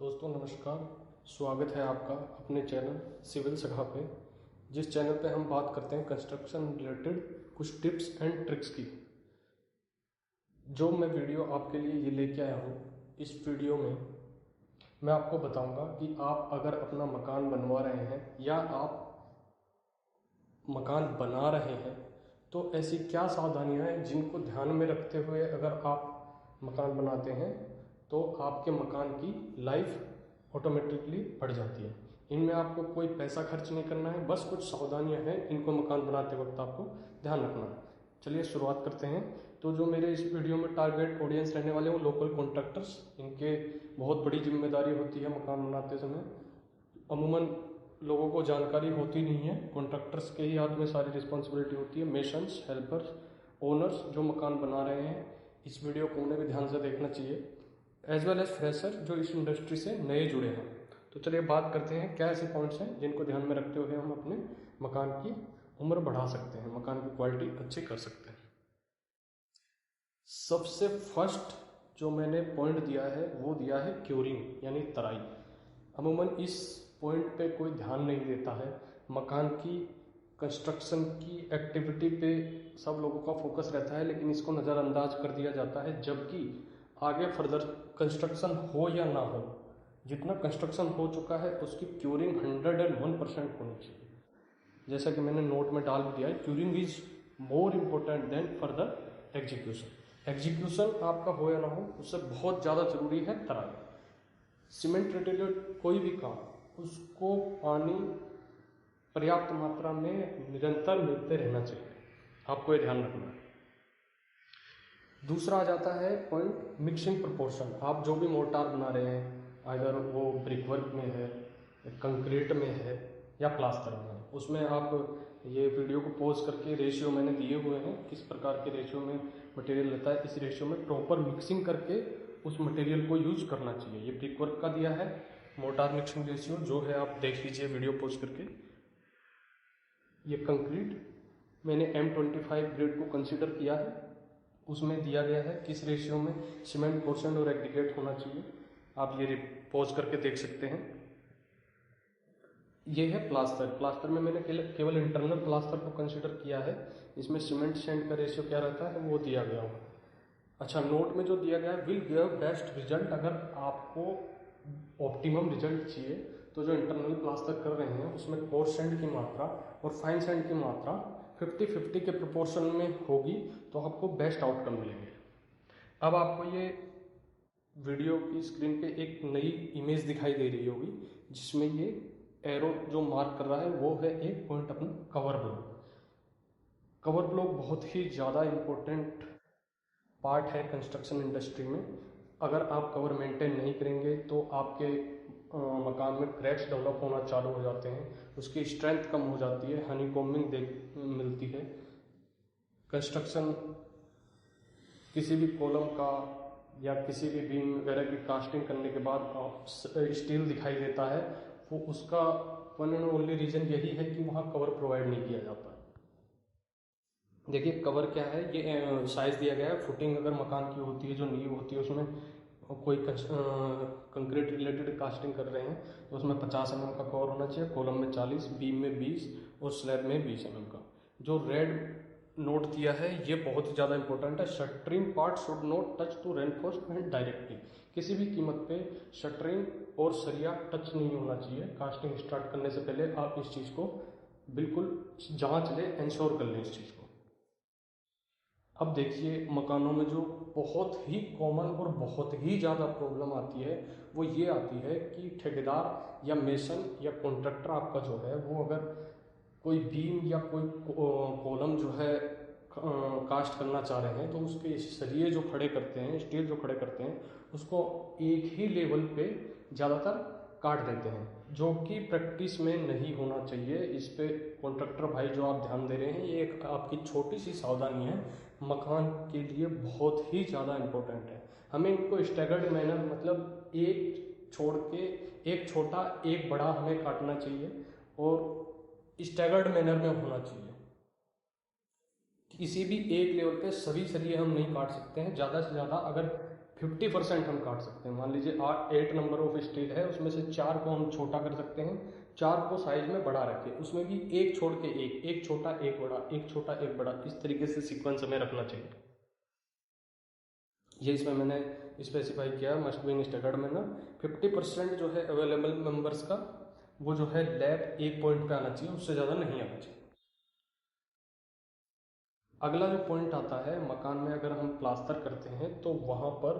दोस्तों नमस्कार। स्वागत है आपका अपने चैनल सिविल सखा पे, जिस चैनल पे हम बात करते हैं कंस्ट्रक्शन रिलेटेड कुछ टिप्स एंड ट्रिक्स की। जो मैं वीडियो आपके लिए ये लेके आया हूँ, इस वीडियो में मैं आपको बताऊंगा कि आप अगर अपना मकान बनवा रहे हैं या आप मकान बना रहे हैं तो ऐसी क्या सावधानियां हैं जिनको ध्यान में रखते हुए अगर आप मकान बनाते हैं तो आपके मकान की लाइफ ऑटोमेटिकली बढ़ जाती है। इनमें आपको कोई पैसा खर्च नहीं करना है, बस कुछ सावधानियां हैं, इनको मकान बनाते वक्त आपको ध्यान रखना है। चलिए शुरुआत करते हैं। तो जो मेरे इस वीडियो में टारगेट ऑडियंस रहने वाले वो लोकल कॉन्ट्रैक्टर्स, इनके बहुत बड़ी जिम्मेदारी होती है मकान बनाते समय। अमूमन लोगों को जानकारी होती नहीं है, कॉन्ट्रैक्टर्स के ही हाथ में सारी रिस्पॉन्सिबिलिटी होती है। मेसन्स, हेल्पर्स, ओनर्स जो मकान बना रहे हैं, इस वीडियो को उन्हें भी ध्यान से देखना चाहिए, एज वेल एज फ्रेशर जो इस इंडस्ट्री से नए जुड़े हैं। तो चलिए बात करते हैं क्या ऐसे पॉइंट्स हैं जिनको ध्यान में रखते हुए हम अपने मकान की उम्र बढ़ा सकते हैं, मकान की क्वालिटी अच्छी कर सकते हैं। सबसे फर्स्ट जो मैंने पॉइंट दिया है वो दिया है क्यूरिंग यानी तराई। अमूमन इस पॉइंट पे कोई ध्यान नहीं देता है। मकान की कंस्ट्रक्शन की एक्टिविटी पे सब लोगों का फोकस रहता है, लेकिन इसको नज़रअंदाज कर दिया जाता है। जबकि आगे फर्दर कंस्ट्रक्शन हो या ना हो, जितना कंस्ट्रक्शन हो चुका है उसकी क्यूरिंग 101% होनी चाहिए। जैसा कि मैंने नोट में डाल दिया है, curing is more important then further execution. Execution आपका हो या ना हो, उससे बहुत ज़्यादा जरूरी है तराई। सीमेंट रिलेटेड कोई भी काम, उसको पानी पर्याप्त मात्रा में निरंतर मिलते रहना चाहिए, आपको ये ध्यान रखना है। दूसरा आ जाता है पॉइंट मिक्सिंग प्रोपोर्शन। आप जो भी मोर्टार बना रहे हैं, अगर वो ब्रिकवर्क में है, कंक्रीट में है या प्लास्टर में है, उसमें आप ये वीडियो को पॉज करके रेशियो मैंने दिए हुए हैं, किस प्रकार के रेशियो में मटेरियल लेता है, इस रेशियो में प्रॉपर मिक्सिंग करके उस मटेरियल को यूज करना चाहिए। ये ब्रिकवर्क का दिया है मोर्टार मिक्सिंग रेशियो, जो है आप देख लीजिए वीडियो पॉज करके। ये कंक्रीट मैंने M25 ग्रेड को कंसिडर किया है, उसमें दिया गया है किस रेशियो में सीमेंट पोर्शन और एग्रीगेट होना चाहिए, आप ये पॉज करके देख सकते हैं। ये है प्लास्टर। प्लास्टर में मैंने केवल इंटरनल प्लास्टर को कंसिडर किया है, इसमें सीमेंट सैंड का रेशियो क्या रहता है वो दिया गया होगा। अच्छा, नोट में जो दिया गया है, विल गिव बेस्ट रिजल्ट। अगर आपको ऑप्टिमम रिजल्ट चाहिए तो जो इंटरनल प्लास्टर कर रहे हैं उसमें कोर्स सैंड की मात्रा और फाइन सैंड की मात्रा 50-50 के प्रोपोर्शन में होगी तो आपको बेस्ट आउटकम मिलेंगे। अब आपको ये वीडियो की स्क्रीन पे एक नई इमेज दिखाई दे रही होगी, जिसमें ये एरो जो मार्क कर रहा है वो है एक पॉइंट अपना कवर ब्लॉक। कवर ब्लॉक बहुत ही ज़्यादा इम्पोर्टेंट पार्ट है कंस्ट्रक्शन इंडस्ट्री में। अगर आप कवर मेंटेन नहीं करेंगे तो आपके मकान में क्रैक्स डेवलप होना चालू हो जाते हैं, उसकी स्ट्रेंथ कम हो जाती है, हनीकॉम्बिंग मिलती है। कंस्ट्रक्शन किसी भी कॉलम का या किसी भी बीम वगैरह की कास्टिंग करने के बाद स्टील दिखाई देता है, वो उसका वन एंड ओनली रीजन यही है कि वहाँ कवर प्रोवाइड नहीं किया जाता। देखिए कवर क्या है, ये साइज दिया गया है। फुटिंग अगर मकान की होती है, जो नींव होती है, उसमें कोई कंक्रीट रिलेटेड कास्टिंग कर रहे हैं तो उसमें 50 mm का कवर होना चाहिए, कॉलम में 40, बीम में 20 और स्लैब में 20 mm का। जो रेड नोट दिया है ये बहुत ही ज़्यादा इंपॉर्टेंट है। Shuttering part should not touch to reinforcement directly. किसी भी कीमत पे शटरिंग और सरिया टच नहीं होना चाहिए। कास्टिंग स्टार्ट करने से पहले आप इस चीज़ को बिल्कुल जांच लें, इंश्योर कर लें इस चीज़ को। अब देखिए मकानों में जो बहुत ही कॉमन और बहुत ही ज़्यादा प्रॉब्लम आती है वो ये आती है कि ठेकेदार या मेसन या कॉन्ट्रैक्टर आपका जो है वो अगर कोई बीम या कोई कॉलम जो है कास्ट करना चाह रहे हैं तो उसके सरिये जो खड़े करते हैं, स्टील जो खड़े करते हैं, उसको एक ही लेवल पे ज़्यादातर काट देते हैं, जो कि प्रैक्टिस में नहीं होना चाहिए। इस पे कॉन्ट्रैक्टर भाई जो आप ध्यान दे रहे हैं, ये एक आपकी छोटी सी सावधानी है, मकान के लिए बहुत ही ज़्यादा इम्पोर्टेंट है। हमें इनको स्टैगर्ड मैनर, मतलब एक छोड़ के एक छोटा एक बड़ा हमें काटना चाहिए और स्टैगर्ड मैनर में होना चाहिए। किसी भी एक लेवल पे सभी सरिये हम नहीं काट सकते हैं। ज़्यादा से ज़्यादा अगर 50% हम काट सकते हैं। मान लीजिए 8 नंबर ऑफ स्टेज है, उसमें से 4 को हम छोटा कर सकते हैं, 4 को साइज में बड़ा रखें, उसमें भी एक छोड़ के एक छोटा एक बड़ा, एक छोटा एक बड़ा, इस तरीके से सीक्वेंस हमें रखना चाहिए। ये इसमें मैंने स्पेसिफाई किया मस्ट बी इन स्टैंडर्ड में ना 50% जो है अवेलेबल मेंबर्स का वो जो है लैब 1 पॉइंट पे आना चाहिए, उससे ज़्यादा नहीं आना चाहिए। अगला जो पॉइंट आता है, मकान में अगर हम प्लास्टर करते हैं तो वहाँ पर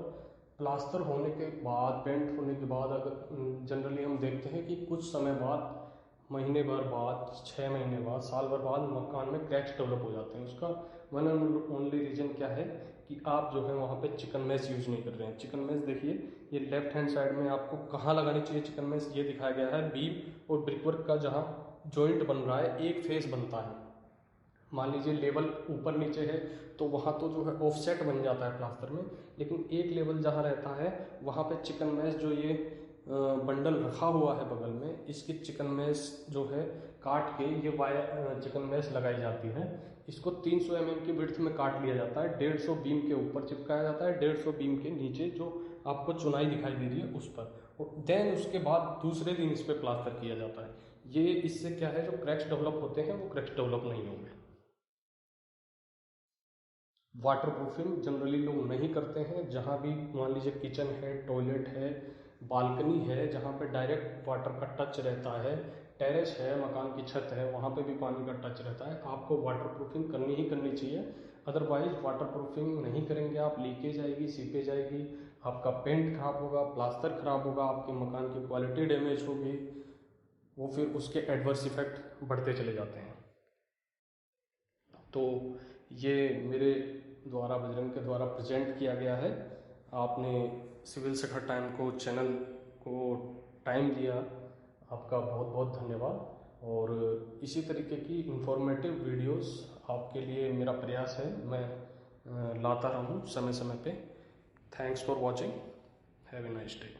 प्लास्टर होने के बाद, पेंट होने के बाद, अगर जनरली हम देखते हैं कि कुछ समय बाद, महीने भर बाद, 6 महीने बाद, साल भर बाद मकान में क्रैक्स डेवलप हो जाते हैं। उसका वन एंड ओनली रीज़न क्या है कि आप जो है वहाँ पे चिकन मैश यूज़ नहीं कर रहे हैं। चिकन मैश देखिए, ये लेफ्ट हैंड साइड में आपको कहाँ लगानी चाहिए चिकन मैश ये दिखाया गया है। बीम और ब्रिकवर्क का जहाँ जॉइंट बन रहा है, एक फेस बनता है, मान लीजिए लेवल ऊपर नीचे है तो वहाँ तो जो है ऑफसेट बन जाता है प्लास्टर में, लेकिन एक लेवल जहाँ रहता है वहाँ पे चिकन मैश जो ये बंडल रखा हुआ है बगल में, इसकी चिकन मैश जो है काट के ये वायर चिकन मैश लगाई जाती है। इसको 300 mm की विड्थ में काट लिया जाता है, 150 बीम के ऊपर चिपकाया जाता है, 150 बीम के नीचे जो आपको चुनाई दिखाई दे रही है उस पर, और देन उसके बाद दूसरे दिन इस पर प्लास्टर किया जाता है। ये इससे क्या है, जो क्रैक्स डेवलप होते हैं वो क्रैक्स डेवलप नहीं होंगे। वाटर प्रूफिंग जनरली लोग नहीं करते हैं। जहाँ भी मान लीजिए किचन है, टॉयलेट है, बालकनी है, जहाँ पे डायरेक्ट वाटर का टच रहता है, टेरेस है, मकान की छत है, वहाँ पे भी पानी का टच रहता है, आपको वाटर प्रूफिंग करनी ही करनी चाहिए। अदरवाइज वाटर प्रूफिंग नहीं करेंगे आप, लीकेज आएगी, सीपेज आएगी, आपका पेंट खराब होगा, प्लास्टर खराब होगा, आपके मकान की क्वालिटी डैमेज होगी, वो फिर उसके एडवर्स इफेक्ट बढ़ते चले जाते हैं। तो ये मेरे द्वारा, बजरंग के द्वारा प्रेजेंट किया गया है। आपने सिविल सेक्टर टाइम को, चैनल को टाइम दिया, आपका बहुत बहुत धन्यवाद। और इसी तरीके की इंफॉर्मेटिव वीडियोस आपके लिए मेरा प्रयास है, मैं लाता रहूँ समय समय पे। Thanks for watching, have a nice day.